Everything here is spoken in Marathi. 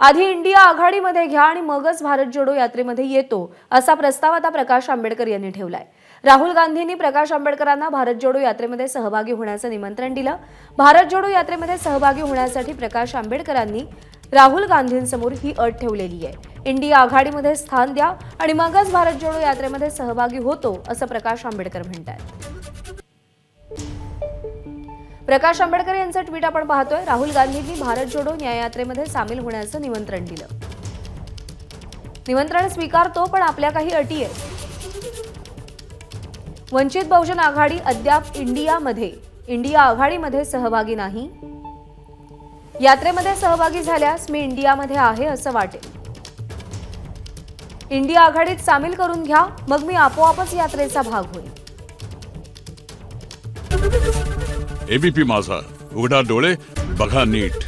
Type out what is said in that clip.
आधी इंडिया आघाडीमध्ये घ्या आणि मगच भारत जोडो यात्रेमध्ये येतो असा प्रस्ताव आता प्रकाश आंबेडकर यांनी ठेवलाय। राहुल गांधींनी प्रकाश आंबेडकरांना भारत जोडो यात्रेमध्ये सहभागी होण्याचं निमंत्रण दिलं। भारत जोडो यात्रेमध्ये सहभागी होण्यासाठी प्रकाश आंबेडकरांनी राहुल गांधींसमोर ही अट ठेवलेली आहे। इंडिया आघाडीमध्ये स्थान द्या आणि मगच भारत जोडो यात्रेमध्ये सहभागी होतो असं प्रकाश आंबेडकर म्हणतात। प्रकाश आंबेडकर यांचं ट्विट आपण पाहतोय। राहुल गांधींनी भारत जोडो न्याययात्रेमध्ये सामील होण्याचं निमंत्रण दिलं। निमंत्रण स्वीकारतो, पण आपल्या काही अटी आहेत। वंचित बहुजन आघाडी अद्याप इंडिया आघाडीमध्ये सहभागी नाही। यात्रेमध्ये सहभागी झाल्यास मी इंडियामध्ये आहे असं वाटेल। इंडिया आघाडीत सामील करून घ्या, मग मी आपोआपच यात्रेचा भाग होईल। एबीपी माझा, उघडा डोळे बघा नीट।